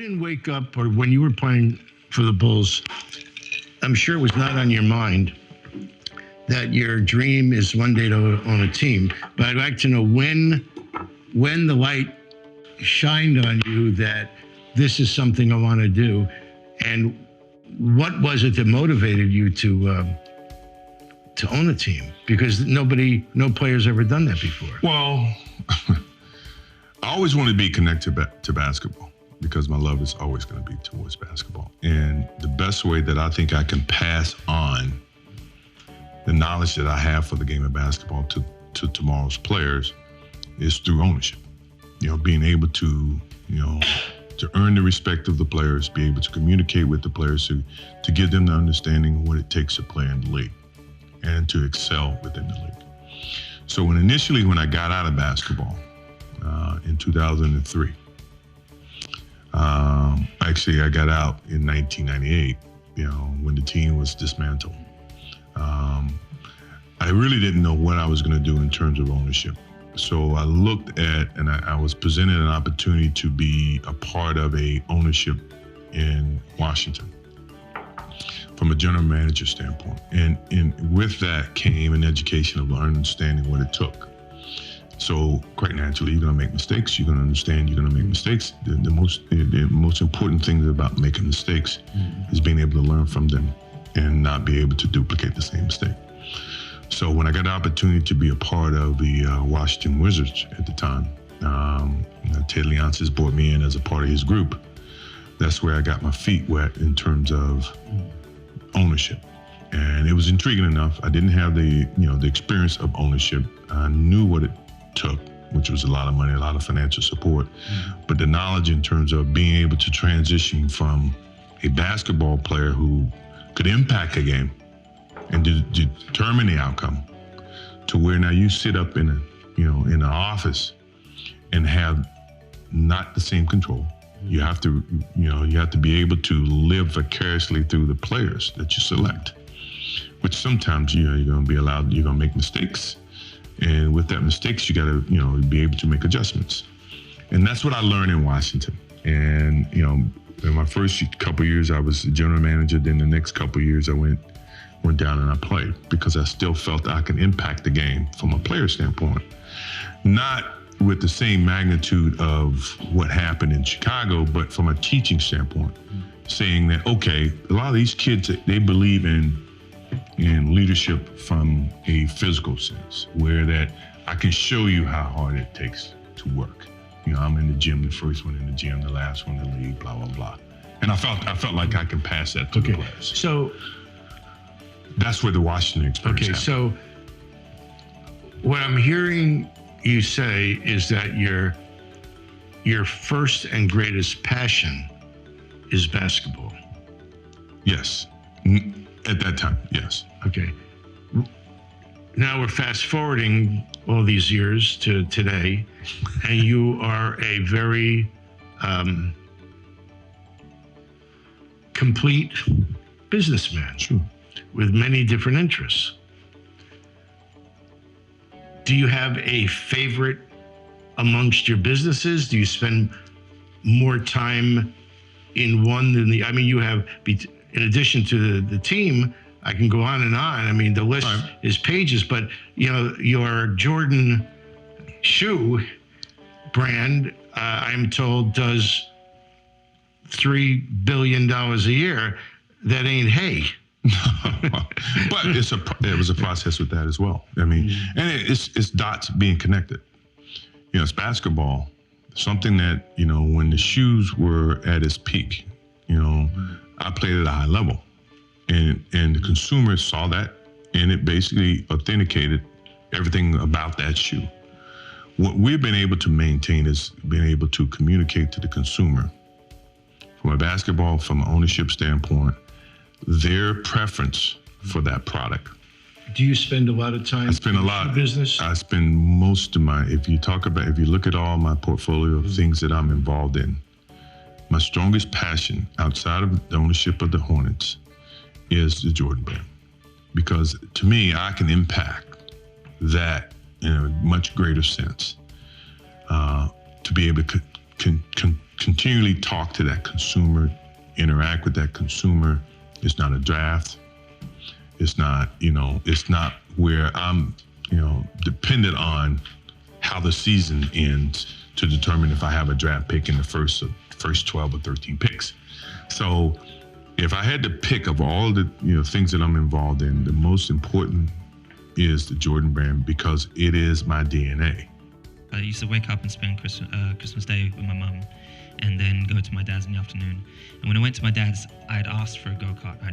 didn't wake up, or when you were playing for the Bulls, I'm sure it was not on your mind that your dream is one day to own a team. But I'd like to know when the light shined on you that this is something I want to do, and what was it that motivated you to own a team? Because no player's ever done that before. Well, I always wanted to be connected to basketball because my love is always going to be towards basketball. And the best way that I think I can pass on the knowledge that I have for the game of basketball to tomorrow's players is through ownership. You know, being able to, to earn the respect of the players, be able to communicate with the players to give them the understanding of what it takes to play in the league and to excel within the league. So when I got out of basketball in 2003, actually I got out in 1998, when the team was dismantled. I really didn't know what I was going to do in terms of ownership. So I looked at, and I was presented an opportunity to be a part of a ownership in Washington from a general manager standpoint. And with that came an education of understanding what it took. So quite naturally, you're going to make mistakes. You're going to understand you're going to make mistakes. The most important thing about making mistakes is being able to learn from them and not be able to duplicate the same mistake. So when I got the opportunity to be a part of the Washington Wizards at the time, Ted Leonsis brought me in as a part of his group. That's where I got my feet wet in terms of ownership. And it was intriguing enough. I didn't have the experience of ownership. I knew what it took, which was a lot of money, a lot of financial support, but the knowledge in terms of being able to transition from a basketball player who could impact a game and determine the outcome to where now you sit up in an office and have not the same control. You have to be able to live vicariously through the players that you select, which sometimes you're going to make mistakes. And with that mistakes, you got to, be able to make adjustments. And that's what I learned in Washington. And, in my first couple of years, I was the general manager. Then the next couple of years, I went down and I played because I still felt I could impact the game from a player standpoint. Not with the same magnitude of what happened in Chicago, but from a teaching standpoint, saying that, okay, a lot of these kids, they believe in leadership from a physical sense, where that I can show you how hard it takes to work. I'm in the gym, the first one in the gym, the last one in the league, blah, blah, blah. And I felt like I can pass that to the players. So that's where the Washington experience happened. So what I'm hearing you say is that your first and greatest passion is basketball. Yes. At that time, yes. Okay. Now we're fast forwarding all these years to today, and you are a very complete businessman. Sure. With many different interests. Do you have a favorite amongst your businesses? Do you spend more time in one than the? I mean, you have, in addition to the team, I can go on and on. I mean, the list is pages, but your Jordan shoe brand, I'm told, does $3 billion a year. That ain't hay. But it was a process with that as well. I mean, and it's dots being connected. It's basketball, something that, when the shoes were at its peak, I played at a high level. And the consumers saw that, and it basically authenticated everything about that shoe. What we've been able to maintain is being able to communicate to the consumer from a basketball, from an ownership standpoint, their preference for that product. Do you spend a lot of time? I spend a lot. Business. I spend most of if you look at all my portfolio of things that I'm involved in, my strongest passion outside of the ownership of the Hornets is the Jordan brand. Because to me, I can impact that in a much greater sense, to be able to continually talk to that consumer, interact with that consumer. It's not a draft. It's not, it's not where I'm, dependent on how the season ends to determine if I have a draft pick in the first 12 or 13 picks. So if I had to pick of all the things that I'm involved in, the most important is the Jordan brand because it is my DNA. I used to wake up and spend Christmas Day with my mum and then go to my dad's in the afternoon. And when I went to my dad's, I had asked for a go-kart. I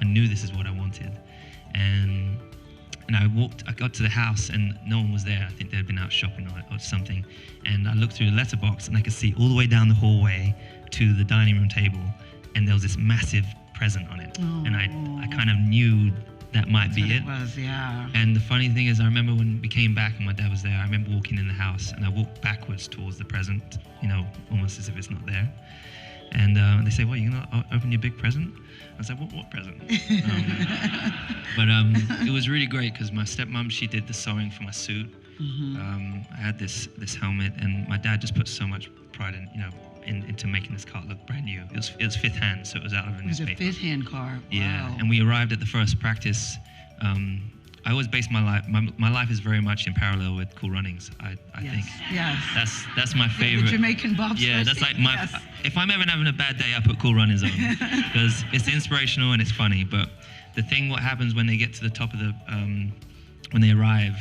knew this is what I wanted. And I got to the house and no one was there. I think they'd been out shopping or something. And I looked through the letterbox and I could see all the way down the hallway to the dining room table. And there was this massive present on it. Oh. And I kind of knew that might be it. Was, yeah. And the funny thing is, I remember when we came back and my dad was there, I remember walking in the house and I walked backwards towards the present, almost as if it's not there. And they say, "What, you're gonna open your big present?" I was like, "What present?" But it was really great because my stepmom, she did the sewing for my suit. Mm-hmm. I had this helmet, and my dad just put so much pride into making this car look brand new. It was fifth hand, so it was out of a newspaper. It was a fifth hand car. Wow. Yeah, and we arrived at the first practice. I always base my life. My life is very much in parallel with Cool Runnings. I think. Yes. That's my favorite. The Jamaican bobsled. Yeah, that's like my. Yes. If I'm ever having a bad day, I put Cool Runnings on because it's inspirational and it's funny. But the thing, what happens when they get to the top of the, when they arrive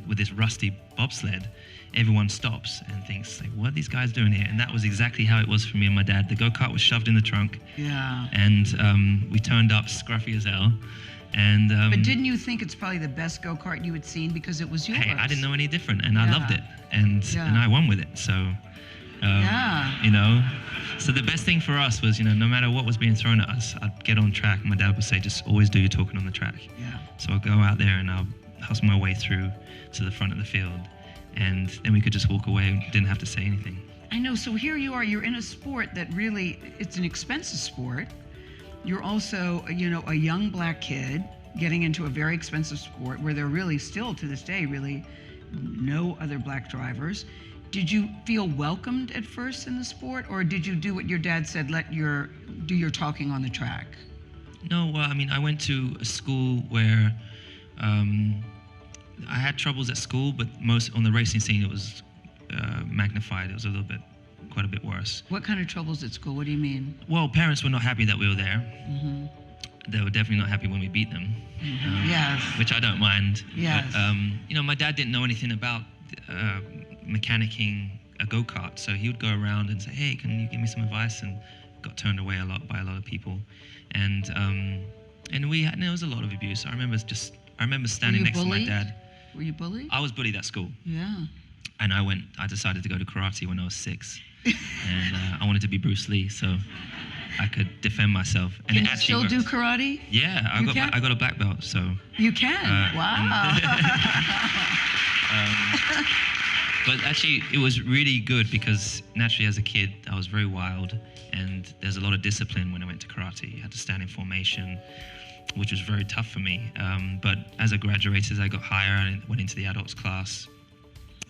with this rusty bobsled, everyone stops and thinks, like, what are these guys doing here? And that was exactly how it was for me and my dad. The go-kart was shoved in the trunk. Yeah. And we turned up scruffy as hell. And but didn't you think it's probably the best go-kart you had seen because it was yours? Hey, I didn't know any different, and I loved it, and I won with it. So, So the best thing for us was, no matter what was being thrown at us, I'd get on track. My dad would say, just always do your talking on the track. Yeah. So I'd go out there and I'll hustle my way through to the front of the field, and then we could just walk away and didn't have to say anything. I know. So here you are. You're in a sport that really, it's an expensive sport. You're also, a young black kid getting into a very expensive sport where there really still, to this day, really no other black drivers. Did you feel welcomed at first in the sport, or did you do what your dad said, do your talking on the track? No, well, I went to a school where I had troubles at school, but most on the racing scene, it was magnified. It was quite a bit worse. What kind of troubles at school? What do you mean? Well, parents were not happy that we were there. Mm-hmm. They were definitely not happy when we beat them. Mm-hmm. Yes. Which I don't mind. Yes. But, my dad didn't know anything about mechanicking a go-kart, so he would go around and say, "Hey, can you give me some advice?" And got turned away by a lot of people. And there was a lot of abuse. I remember standing next to my dad. Were you bullied? I was bullied at school. Yeah. And I decided to go to karate when I was 6. And I wanted to be Bruce Lee, so I could defend myself. And can it you actually still worked. do karate? Yeah, I got a black belt, so. You can? Wow. But actually, it was really good because naturally as a kid, I was very wild, and there's a lot of discipline when I went to karate. You had to stand in formation, which was very tough for me. But as I graduated, I got higher and went into the adults class.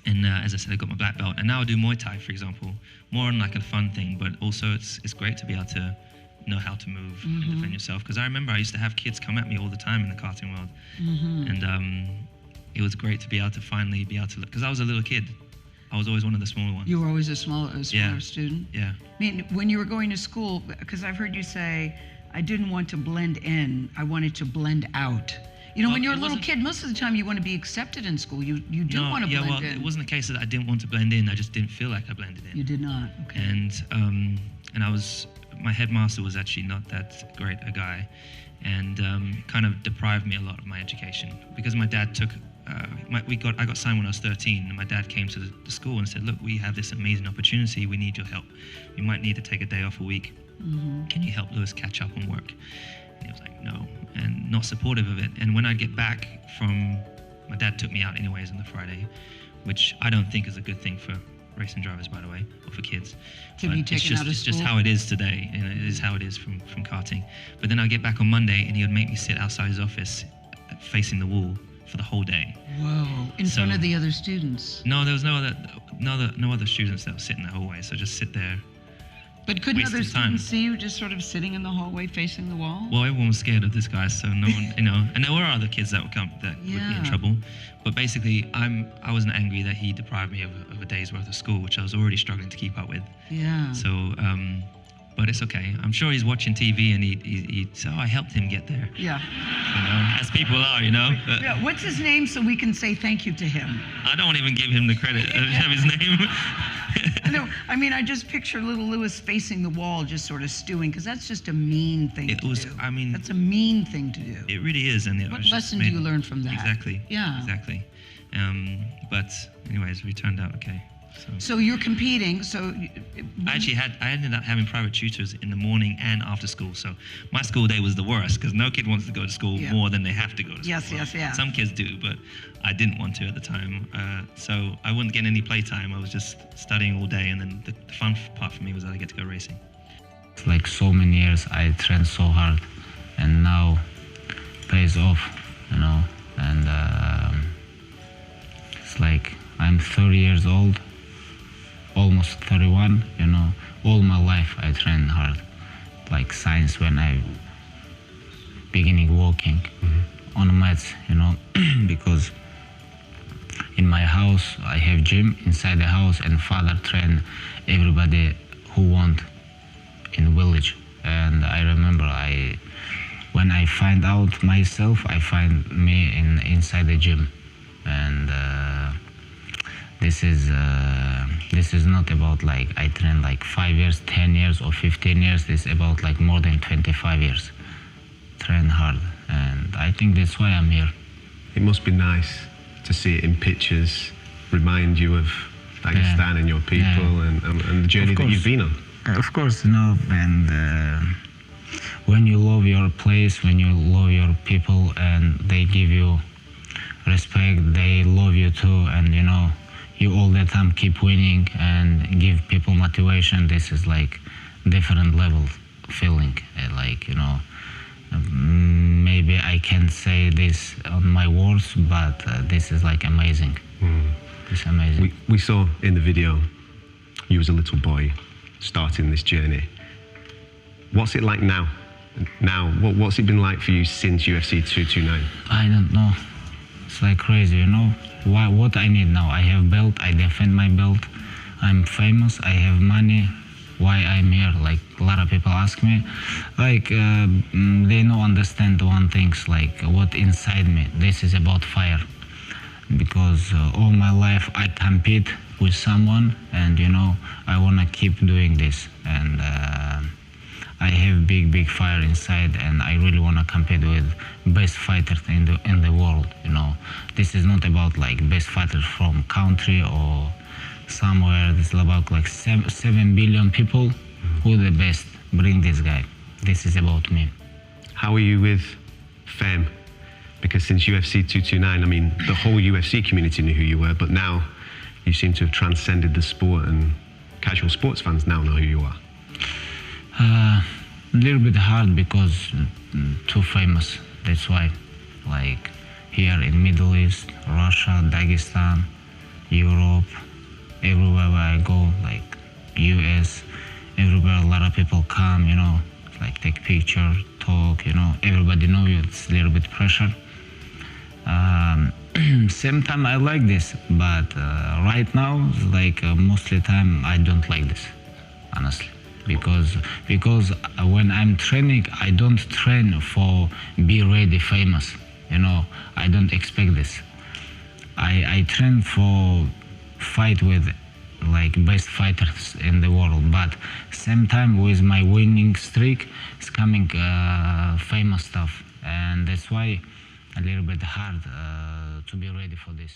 And as I said, I got my black belt. And now I do Muay Thai, for example, more on like a fun thing, but also it's great to be able to know how to move mm-hmm. and defend yourself. Because I remember I used to have kids come at me all the time in the karting world. Mm-hmm. And it was great to be able to finally be able to look, because I was a little kid. I was always one of the smaller ones. You were always a smaller student? Yeah. I mean, when you were going to school, because I've heard you say, I didn't want to blend in, I wanted to blend out. When you're a little kid, most of the time you want to be accepted in school. You do want to blend in. It wasn't the case that I didn't want to blend in. I just didn't feel like I blended in. You did not, okay. And my headmaster was actually not that great a guy, and kind of deprived me a lot of my education because my dad took. I got signed when I was 13, and my dad came to the school and said, "Look, we have this amazing opportunity. We need your help. You might need to take a day off a week. Mm-hmm. Can you help Lewis catch up on work?" And he was like, "No," and not supportive of it. And when I get back my dad took me out anyways on the Friday, which I don't think is a good thing for racing drivers, by the way, or for kids. To be taken out of school? It's just how it is today, and it is how it is from karting. But then I'd get back on Monday, and he would make me sit outside his office facing the wall for the whole day. Whoa! In front of the other students? No, there was no other students that would sit in the hallway. So just sit there But couldn't waste other of time. students see you just sort of sitting in the hallway facing the wall? Well, everyone was scared of this guy, so no one, and there were other kids that would would be in Yeah. trouble. But basically, I wasn't angry that he deprived me of a day's worth of school, which I was already struggling to keep up with. Yeah. So, but it's okay. I'm sure he's watching TV and he so I helped him get there. Yeah. As people are, But Yeah. What's his name so we can say thank you to him? I don't even give him the credit of his name. No, I mean, I just picture little Lewis facing the wall, just sort of stewing, because that's just a mean thing to do. I mean, that's a mean thing to do. It really is, and What lesson do you learn from that? Exactly. Yeah. Exactly. But anyways, we turned out okay. So you're competing. So I ended up having private tutors in the morning and after school. So my school day was the worst because no kid wants to go to school more than they have to go to school. Yes. Some kids do, but I didn't want to at the time. So I wouldn't get any playtime. I was just studying all day, and then the fun part for me was that I get to go racing. It's like so many years I trained so hard, and now pays off, and it's like I'm 30 years old, almost 31, all my life I trained hard, like since when I beginning walking on mats, because in my house I have gym inside the house, and father train everybody who want in village. And I remember when I find out myself, I find me inside the gym, and this is not about like I train like 5 years, 10 years or 15 years. This is about like more than 25 years. Train hard, and I think that's why I'm here. It must be nice to see it in pictures, remind you of Dagestan and your people and the journey that you've been on. Of course, and when you love your place, when you love your people, and they give you respect, they love you too, and you all the time keep winning and give people motivation. This is like different level feeling, maybe I can't say this on my words, but this is like amazing. It's amazing. We saw in the video you as a little boy starting this journey. What's it like now? What's it been like for you since UFC 229? I don't know. It's like crazy, what I need now? I have belt, I defend my belt, I'm famous, I have money. Why I'm here? Like a lot of people ask me, like they don't understand one thing, like what inside me. This is about fire, because all my life I compete with someone, and I wanna keep doing this, and I have big fire inside, and I really wanna compete with best fighters in the world. This is not about like best fighters from country or somewhere. This is about like 7 billion people. Who the best? Bring this guy. This is about me. How are you with fame? Because since UFC 229, I mean, the whole UFC community knew who you were, but now you seem to have transcended the sport, and casual sports fans now know who you are. A little bit hard because too famous. That's why. Like here in Middle East, Russia, Dagestan, Europe, everywhere where I go, like US, everywhere a lot of people come, like take picture, talk, everybody know you. It's a little bit pressure. Same time I like this, but right now, like mostly time I don't like this, honestly, because when I'm training, I don't train for be ready famous, I don't expect this. I train for fight with like best fighters in the world, but same time with my winning streak, it's coming famous stuff, and that's why a little bit hard to be ready for this.